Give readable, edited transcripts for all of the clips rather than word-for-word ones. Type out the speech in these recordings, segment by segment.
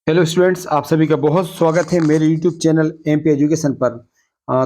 Hello students, आप सभी का बहुत स्वागत है मेरे यूट्यूब चैनल एमपी एजुकेशन पर।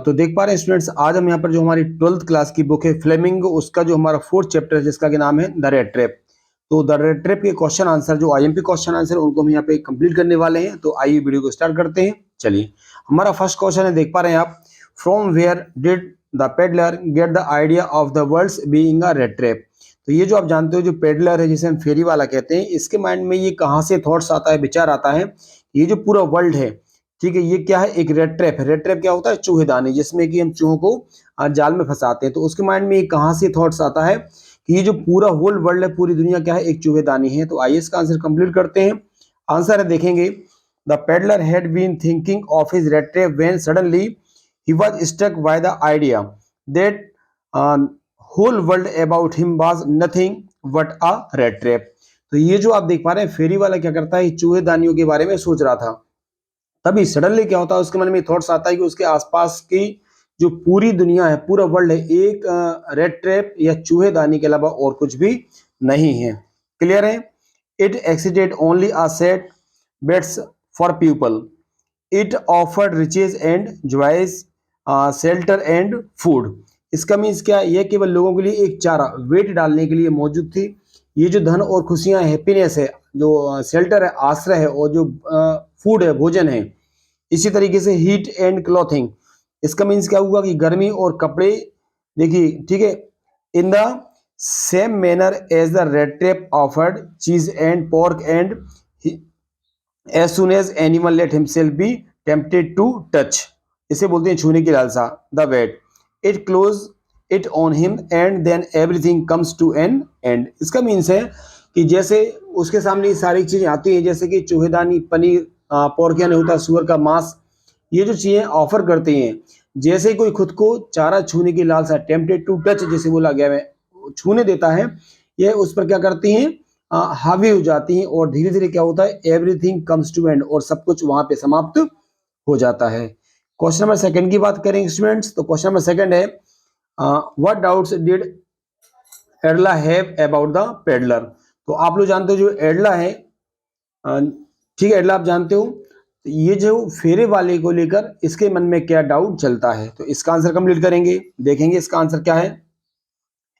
तो देख पा रहे हैं स्टूडेंट्स, आज हम यहाँ पर जो हमारी 12th क्लास की बुक है फ्लेमिंगो, उसका जो हमारा 4th चैप्टर है जिसका कि नाम है द रेड ट्रैप। तो द रेड ट्रैप के क्वेश्चन आंसर जो आईएमपी क्वेश्चन आंसर उनको हम यहाँ पे कंप्लीट करने वाले हैं। तो आइए वीडियो को स्टार्ट करते हैं। चलिए, हमारा फर्स्ट क्वेश्चन है, देख पा रहे हैं आप, from where did the peddler get the idea of the world's being a rat trap. तो ये जो आप जानते हो, जो पेडलर है जिसे हम फेरी वाला कहते हैं, इसके माइंड में ये कहाँ से थॉट्स आता है, विचार आता है, ये जो पूरा वर्ल्ड है, ठीक है, ये क्या है, एक रेड ट्रैप है। रेड ट्रैप क्या होता है? चूहेदानी, जिसमें कि हम चूहों को जाल में फंसाते हैं। तो उसके माइंड में ये कहाँ से थॉट्स आता है कि ये जो पूरा होल वर्ल्ड है, पूरी दुनिया क्या है, एक चूहेदानी है। तो आइए इसका आंसर कंप्लीट करते हैं। आंसर है, देखेंगे, the peddler had been thinking of his rat trap when suddenly he was struck by the idea that whole world about him was nothing but a rat trap. तो ये जो आप देख पा रहे हैं, फेरी वाला क्या करता है, चूहेदानियों के बारे में सोच रहा था। तभी सडनली क्या होता है, उसके मन में थॉट्स आता है कि उसके आसपास की जो पूरी दुनिया है, पूरा वर्ल्ड है, एक रेड ट्रैप या चूहेदानी के अलावा और कुछ भी नहीं है। क्लियर है? It exceeded only a set beds for people. It offered riches and joys, shelter and food. इसका मीन्स क्या? ये केवल लोगों के लिए एक चारा, वेट डालने के लिए मौजूद थी। ये जो धन और खुशियां, हैप्पीनेस है, जो शेल्टर है, आश्रय है, और जो फूड है, भोजन है, इसी तरीके से हीट एंड क्लॉथिंग। इसका मीन्स क्या हुआ कि गर्मी और कपड़े, देखिए, ठीक है, in the same manner as the red trap offered cheese and pork and as soon as animal let himself be tempted to touch, इसे बोलते हैं छूने की लालसा, the weight it close it on him and then everything comes to an end। इसका means है कि जैसे उसके सामने ये सारी चीजें आती हैं, जैसे कि चूहेदानी, पनीर, पोर्क यानी होता है सुअर का मांस, ये जो चीजें ऑफर करते हैं, जैसे ही कोई खुद को चारा छूने की लालसा, टेम्पटेड टू टच जैसे बोला गया है, छूने देता है, ये उस पर क्या करती हैं, हावी हो जाती हैं, और धीरे धीरे क्या होता है, एवरीथिंग कम्स टू एंड, और सब कुछ वहां पे समाप्त हो जाता है। क्वेश्चन नंबर सेकंड की बात करें स्टूडेंट्स, तो क्वेश्चन नंबर सेकंड है, what doubts did एडला have about the peddler. तो आप लोग जानते हो जो एडला है, ठीक है, एडला आप जानते हो, तो ये जो फेरे वाले को लेकर इसके मन में क्या डाउट चलता है, तो इसका आंसर कंप्लीट करेंगे। देखेंगे इसका आंसर क्या है।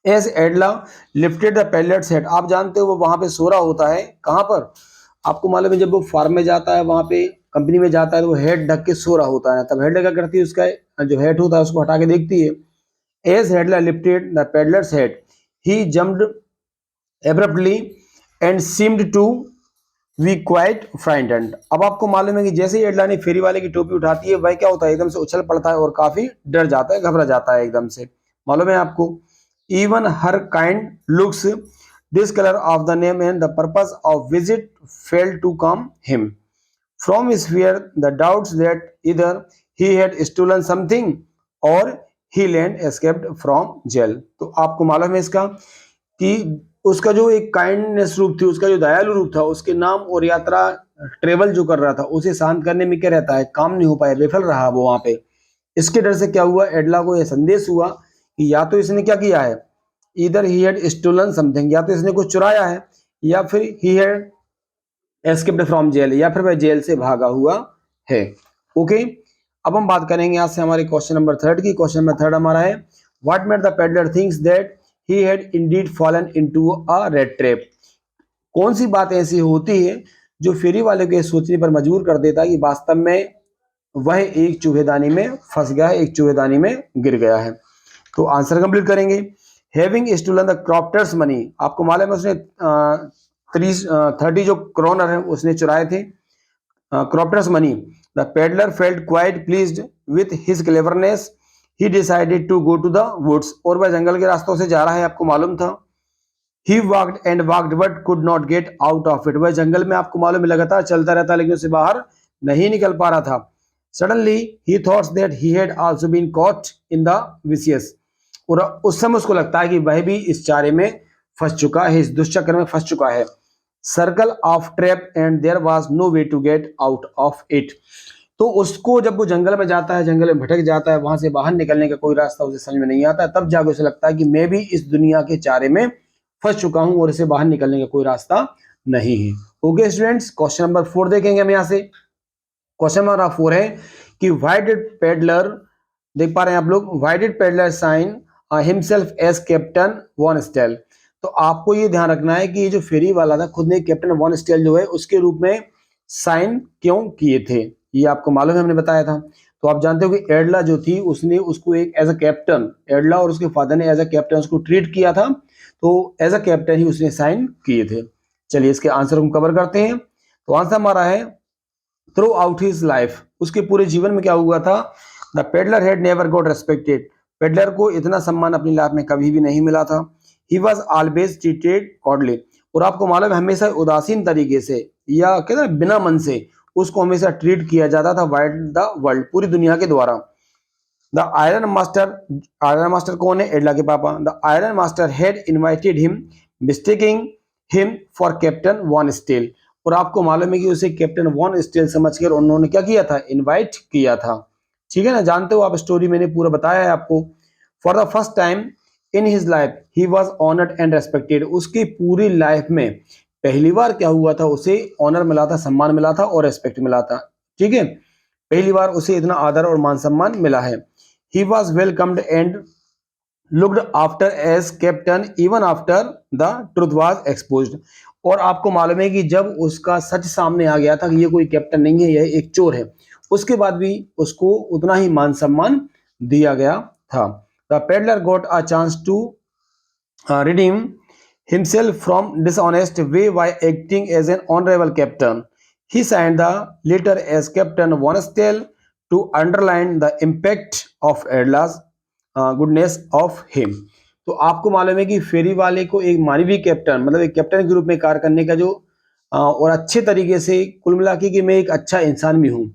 As Edla lifted the pallets head, आप जानते हो वो वहां पे सो रहा होता है, कहां पर, आपको मालूम है, जब वो फार्म में जाता है, वहां पे कंपनी में जाता है, तो वो हेड ढक के सो रहा होता है। तब हेड क्या करती है, उसका जो हेड होता है उसको हटा के देखती है। As Edla lifted the peddler's head he jumped abruptly and seemed to be quite frightened. अब आपको मालूम है कि जैसे ही एडला ने फेरी वाले की टोपी उठाती है, वह क्या होता है, एकदम से उछल पड़ता है और काफी डर जाता है, घबरा जाता है एकदम से। मालूम है आपको, even her kind looks discolor of the name and the purpose of visit failed to calm him from his fear, the doubts that either he had stolen something or he land escaped from jail। तो आपको मालूम है इसका कि उसका जो एक kindness रूप थी, उसका जो दयालु रूप था, उसके नाम और यात्रा ट्रेवल जो कर रहा था, उसे शांत करने में क्या रहता है, काम नहीं हो पाया, विफल रहा वो वहां पे। इसके डर से क्या हुआ, एडला को यह संदेश हुआ कि या तो इसने क्या किया है, इधर ही हैड स्टोलन समथिंग, या तो इसने कुछ चुराया है, या फिर he had escaped from jail, या फिर वह जेल से भागा हुआ है। ओके, अब हम बात करेंगे आज से हमारे क्वेश्चन नंबर थर्ड की। क्वेश्चन नंबर थर्ड हमारा है, what made the peddler thinks that he had Indeed fallen into a rat trap. कौन सी बात ऐसी होती है जो फेरी वाले के सोचने पर मजबूर कर देता है कि वास्तव में वह एक चूहेदानी में फंस गया है, एक चूहेदानी में गिर गया है। तो आंसर कंप्लीट करेंगे। हैविंग स्टोलन द क्रॉप्टर्स मनी, आपको मालूम है उसने 30 जो क्रोनर है उसने चुराए थे, crofter's money. The peddler felt quite pleased with his cleverness, he decided to go to the woods, और वह जंगल के रास्तों से जा रहा है, आपको मालूम था। He walked and walked but could not get out of it, वह जंगल में, आपको मालूम है, लगातार चलता रहता लेकिन उससे बाहर नहीं निकल पा रहा था। Suddenly he thoughts that he had also been caught in the vicious, और उस समय उसको लगता है कि वह भी इस चारे में फंस चुका है, इस दुष्चक्र में फंस चुका है। Circle of trap and there was no way to get out of it. तो उसको जब वो जंगल में जाता है, जंगल में भटक जाता है, वहां से बाहर निकलने का कोई रास्ता उसे समझ में नहीं आता है, तब जाके उसे लगता है कि मैं भी इस दुनिया के चारे में फंस चुका हूं और इसे बाहर निकलने का कोई रास्ता नहीं है। ओके स्टूडेंट्स, क्वेश्चन नंबर 4 देखेंगे हम यहाँ से। क्वेश्चन नंबर 4 है कि व्हाई डिड पेडलर, देख पा रहे हैं आप लोग, why did peddler sign himself as captain von Stahle. तो आपको ये ध्यान रखना है कि ये जो फेरी वाला था खुद ने कैप्टन वॉन स्टेल जो है उसके रूप में साइन क्यों किए थे, ये आपको मालूम है, हमने बताया था। तो आप जानते हो कि एडला जो थी उसने उसको एक एज अ कैप्टन, एडला और उसके फादर ने एज अ कैप्टन उसको ट्रीट किया था, तो एज अ कैप्टन ही उसने साइन किए थे। चलिए इसके आंसर हम कवर करते हैं। तो आंसर हमारा है थ्रू आउट हिज लाइफ, उसके पूरे जीवन में क्या हुआ था, the peddler had never got respected, peddler को इतना सम्मान अपनी लाइफ में कभी भी नहीं मिला था। ही वॉज ऑलवेज ट्रीटेड कॉडली, और आपको मालूम है हमेशा उदासीन तरीके से या कहते हैं बिना मन से उसको हमेशा ट्रीट किया जाता था वाइड द वर्ल्ड, पूरी दुनिया के द्वारा। The iron master, iron master कौन है, एडला के पापा। The iron master had invited him mistaking him for captain von Stahle, और आपको मालूम है कि उसे कैप्टन वॉन स्टील समझकर उन्होंने क्या किया था, इनवाइट किया था। ठीक है ना, जानते हो आप स्टोरी, मैंने पूरा बताया है आपको। For the first time in his life he was honoured and respected, उसकी पूरी लाइफ में पहली बार क्या हुआ था, उसे ऑनर मिला था, सम्मान मिला था और रेस्पेक्ट मिला था। ठीक है, पहली बार उसे इतना आदर और मान सम्मान मिला है। He was welcomed and looked after as captain even after the truth was exposed, और आपको मालूम है कि जब उसका सच सामने आ गया था कि ये कोई कैप्टन नहीं है, यह एक चोर है, उसके बाद भी उसको उतना ही मान सम्मान दिया गया था। The peddler got a chance to redeem himself from dishonest way by acting as an honorable captain. He signed the letter as Captain Von Steel to underline the impact of Adla's goodness of him. तो आपको मालूम है कि फेरी वाले को एक मानवीय captain, मतलब एक कैप्टन के रूप में कार्य करने का जो और अच्छे तरीके से कुल मिला के कि मैं एक अच्छा इंसान भी हूँ,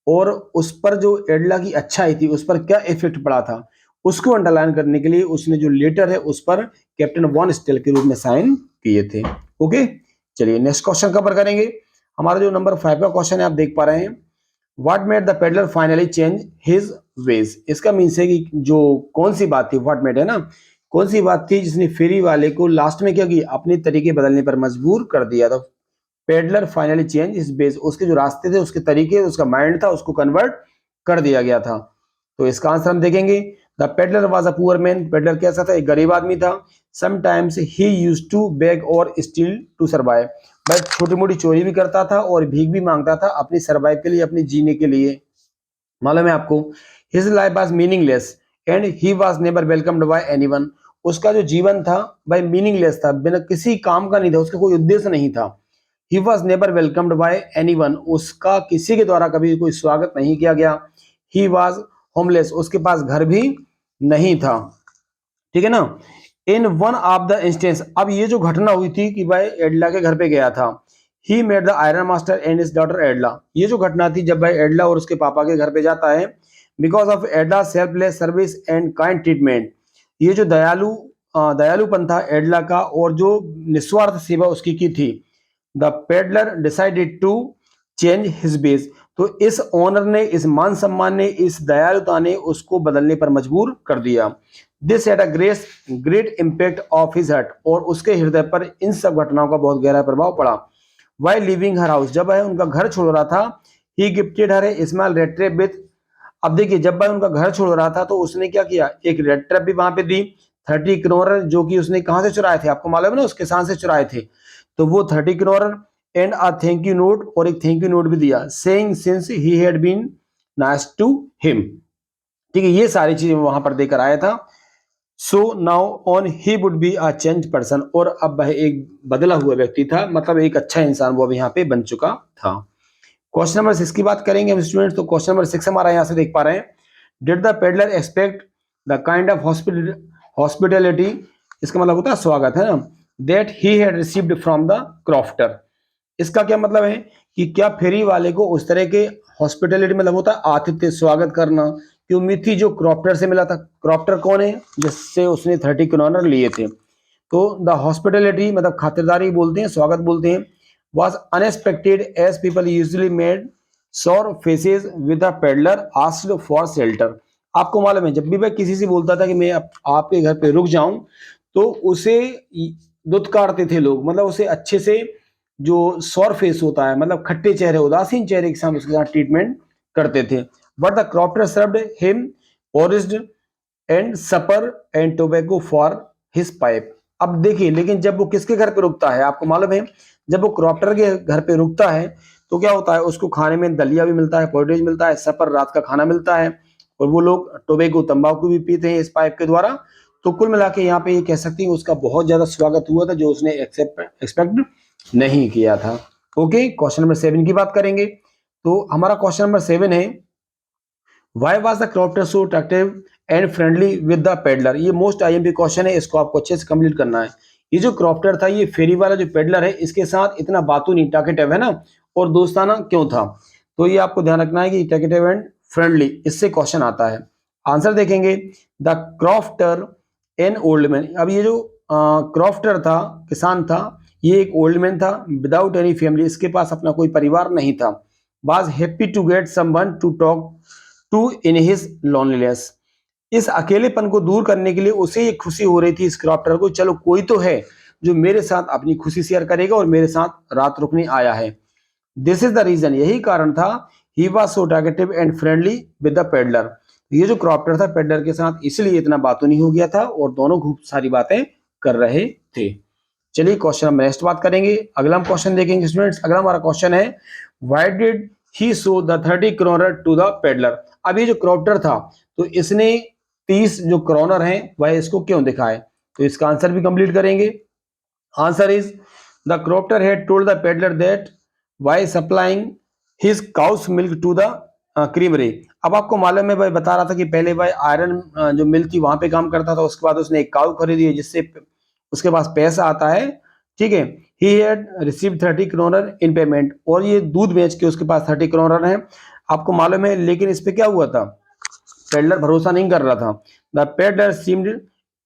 और उस पर जो एडला की अच्छाई थी उस पर क्या इफेक्ट पड़ा था उसको अंडरलाइन करने के लिए उसने जो लेटर है उस पर कैप्टन वॉन स्टेल के रूप में साइन किए थे। ओके, चलिए नेक्स्ट क्वेश्चन कवर करेंगे। हमारा जो नंबर 5 का क्वेश्चन है आप देख पा रहे हैं, what made the peddler finally change his veg. इसका मीन्स है कि जो कौन सी बात थी, व्हाट मेड है ना, कौन सी बात थी जिसने फेरी वाले को लास्ट में क्या किया, अपने तरीके बदलने पर मजबूर कर दिया था। Peddler finally change his base, उसके जो रास्ते थे, उसके तरीके, उसका माइंड था, उसको कन्वर्ट कर दिया गया था। तो इसका आंसर हम देखेंगे, the peddler was a poor man, peddler कैसा था, एक गरीब आदमी था। Sometimes he used to beg और स्टील टू सर्वाइव, बट छोटी मोटी चोरी भी करता था और भीख भी मांगता था अपनी सर्वाइव के लिए, अपने जीने के लिए। मालूम है आपको, his life was meaningless and he was never welcomed bye anyone, उसका जो जीवन था भाई मीनिंगलेस था, बिना किसी काम का नहीं था, उसका कोई उद्देश्य नहीं था। He was never welcomed bye anyone, उसका किसी के द्वारा कभी कोई स्वागत नहीं किया गया। ही वॉज होमलेस, उसके पास घर भी नहीं था। ठीक है ना, in one of the instance, अब ये जो घटना हुई थी कि भाई एडला के घर पे गया था, he made the iron master and his daughter Edla, ये जो घटना थी जब भाई एडला और उसके पापा के घर पे जाता है, because of एडला selfless service and kind treatment, ये जो दयालुपन था एडला का और जो निस्वार्थ सेवा उसकी की थी, the peddler decided to change his base, तो इस ऑनर ने, इस मान सम्मान ने, इस दयालुता ने उसको बदलने पर मजबूर कर दिया। This had a great impact of his heart, और उसके हृदय पर इन सब घटनाओं का बहुत गहरा प्रभाव पड़ा। वाइल लिविंग हर हाउस, जब वह उनका घर छोड़ रहा था, he gifted her a small red trap with, अब देखिए जब वह उनका घर छोड़ रहा था तो उसने क्या किया, एक रेड ट्रैप भी वहां पे दी, 30 करोड़, जो कि उसने कहां से चुराए थे, आपको मालूम है ना, उसके किसान से चुराए थे। तो वो 30 crore and a thank you note, और एक थैंक यू नोट भी दिया, saying since he had been nice to him. ठीक है, ये सारी चीजें वहां पर देकर आया था। So now on he would be a change person, और अब वह एक बदला हुआ व्यक्ति था, मतलब एक अच्छा इंसान वो अब यहाँ पे बन चुका था। क्वेश्चन नंबर 6 की बात करेंगे हम स्टूडेंट्स, तो क्वेश्चन नंबर 6 हमारा यहाँ से देख पा रहे हैं, did the peddler expect the kind of hospitality, इसका मतलब होता है स्वागत, है ना, that he had received from the crofter. इसका क्या मतलब है कि क्या फेरी वाले को उस तरह के हॉस्पिटलिटी मतलब होता है आतिथ्य, स्वागत करना की उम्मीद थी जो क्रॉफ्टर से मिला था। क्रॉफ्टर कौन है, जिससे उसने 30 करोड़ लिए थे। तो द हॉस्पिटलिटी मतलब खातिरदारी बोलते हैं, स्वागत बोलते हैं, was unexpected as people usually made sour faces with a peddler asked for shelter। आपको मालूम है जब भी मैं किसी से बोलता था कि मैं आपके घर पे रुक जाऊं, तो उसे दुत्कारते थे लोग, मतलब उसे अच्छे से जो सौर फेस होता है, मतलब खट्टे चेहरे, उदासीन चेहरे के साथ उसके साथ ट्रीटमेंट करते थे। But the crofter served him porridge and supper and tobacco for his pipe. अब देखिए, लेकिन जब वो किसके घर पे रुकता है, आपको मालूम है, जब वो क्रॉप्टर के घर पे रुकता है तो क्या होता है, उसको खाने में दलिया भी मिलता है, पोर्टेज मिलता है, सपर रात का खाना मिलता है, और वो लोग टोबैको तंबाकू भी पीते हैं इस पाइप के द्वारा। तो कुल मिला के यहाँ पे ये कह सकती है उसका बहुत ज्यादा स्वागत हुआ था, जो उसने एक्सपेक्ट नहीं किया था। ओके, क्वेश्चन नंबर 7 की बात करेंगे। तो हमारा क्वेश्चन नंबर 7 है, why was the क्रॉप्टर so attractive and friendly with the peddler. ये मोस्ट आईएमपी क्वेश्चन है, इसको आपको अच्छे से कंप्लीट करना है। ये जो क्रॉप्टर था, ये फेरी वाला जो पेडलर है, इसके साथ इतना बातूनी टॉकेटिव है ना, और दोस्ताना क्यों था, तो ये आपको ध्यान रखना है कि टॉकेटिव एंड फ्रेंडली, इससे क्वेश्चन आता है। आंसर देखेंगे, the crofter an old man. अब ये जो क्रॉफ्टर था, किसान था, ये एक ओल्ड मैन था विदाउट एनी फैमिली, इसके पास अपना कोई परिवार नहीं था। Was happy to get someone to talk to in his loneliness. इस अकेलेपन को दूर करने के लिए उसे ये खुशी हो रही थी इस क्रॉप्टर को, चलो कोई तो है जो मेरे साथ अपनी खुशी शेयर करेगा और मेरे साथ रात रुकने आया है। दिस इज द रीजन, यही कारण था, he was so talkative and friendly with the peddler. ये जो क्रॉप्टर था पेडलर के साथ इसलिए इतना बातूनी हो गया था और दोनों खूब सारी बातें कर रहे थे। चलिए क्वेश्चन हम नेक्स्ट बात करेंगे, अगला हम क्वेश्चन देखेंगे स्टूडेंट्स। अगला हमारा क्वेश्चन है, why did he show the 30 kronor to the peddler. अब ये जो क्रॉप्टर था, तो इसने 30 जो क्रोनर हैं वह इसको क्यों दिखाए, तो इसका आंसर भी कंप्लीट करेंगे। Answer is, the crofter had told the peddler that why supplying his cows milk to the creamery. अब आपको मालूम है, भाई बता रहा था कि पहले भाई आयरन जो मिल थी वहां पे काम करता था, उसके बाद उसने एक काउ खरीदी है जिससे उसके पास पैसा आता है, ठीक है। He had received 30 kronor in payment, और ये दूध बेच के उसके पास 30 क्रोनर है, आपको मालूम है। लेकिन इस पे क्या हुआ था, पेडलर भरोसा नहीं कर रहा था। The peddler seemed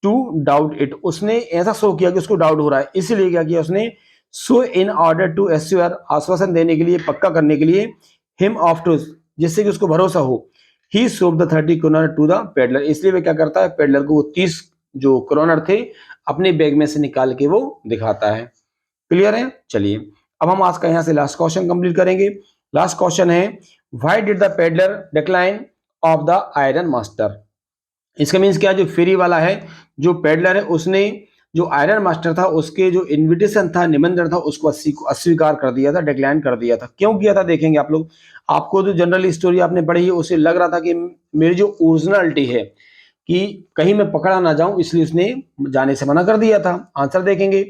to doubt it, उसने ऐसा शो किया कि उसको डाउट हो रहा है, इसीलिए क्या किया उसने, सो इन ऑर्डर टू एश्योर, आश्वासन देने के लिए, पक्का करने के लिए, हिम ऑफ टू, जिससे कि उसको भरोसा हो, he showed the 30 kronor to the peddler. इसलिए वह क्या करता है, पेडलर को वो 30 जो क्रोनर थे अपने बैग में से निकाल के वो दिखाता है। क्लियर है। चलिए अब हम आज का यहाँ से लास्ट क्वेश्चन कंप्लीट करेंगे। लास्ट क्वेश्चन है, why did the peddler decline of the iron master. इसका मीन्स क्या, जो फेरी वाला है, जो पेडलर है, उसने जो आयरन मास्टर था उसके जो इनविटेशन था, निमंत्रण था, उसको अस्वीकार कर दिया था, डिक्लाइन कर दिया था। क्यों किया था देखेंगे आप लोग। आपको जो जनरल स्टोरी आपने पढ़ी है उसे लग रहा था कि मेरी जो ओरिजिनलिटी है कि कहीं मैं पकड़ा ना जाऊं, इसलिए उसने जाने से मना कर दिया था। आंसर देखेंगे,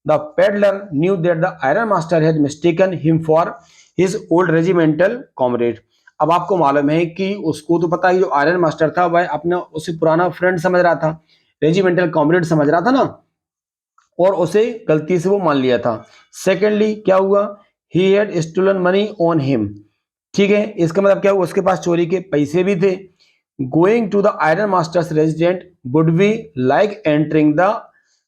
the peddler knew that the iron master had mistaken him for his old regimental comrade. अब आपको मालूम है कि उसको तो पता है जो आयरन मास्टर था वह अपना उसे पुराना फ्रेंड समझ रहा था, रेजिमेंटल कॉमरेड समझ रहा था ना, और उसे गलती से वो मान लिया था। सेकेंडली क्या हुआ, he had stolen money on him, ठीक है। इसका मतलब क्या हुआ, उसके पास चोरी के पैसे भी थे। Going to the iron master's resident would be like entering the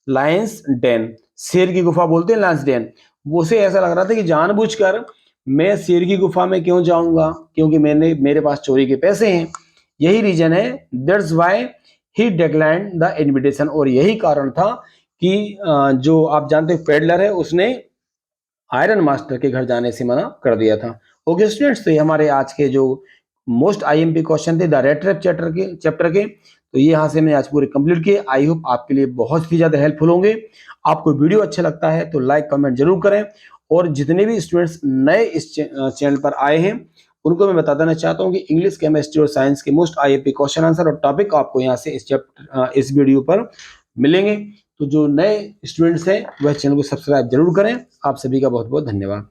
lion's den, शेर की गुफा बोलते हैं लायंस डेन। वो उसे ऐसा लग रहा था कि जानबूझकर मैं शेर की गुफा में क्यों जाऊंगा, क्योंकि मेरे पास चोरी के पैसे हैं, यही रीजन है। That's why he declined the invitation, और यही कारण था कि जो आप जानते हैं पेडलर है, उसने आयरन मास्टर के घर जाने से मना कर दिया था। ओके स्टूडेंट्स, तो ये हमारे आज के जो मोस्ट आईएमपी क्वेश्चन थे द रेड ट्रैप चैप्टर के, तो ये यहाँ से मैंने आज पूरे कंप्लीट किए। आई होप आपके लिए बहुत ही ज्यादा हेल्पफुल होंगे। आपको वीडियो अच्छा लगता है तो लाइक कमेंट जरूर करें, और जितने भी स्टूडेंट्स नए इस चैनल पर आए हैं उनको मैं बता देना चाहता हूँ कि इंग्लिश, केमिस्ट्री और साइंस के मोस्ट आईएमपी क्वेश्चन आंसर और टॉपिक आपको यहाँ से इस वीडियो पर मिलेंगे। तो जो नए स्टूडेंट्स हैं वह चैनल को सब्सक्राइब जरूर करें। आप सभी का बहुत बहुत धन्यवाद।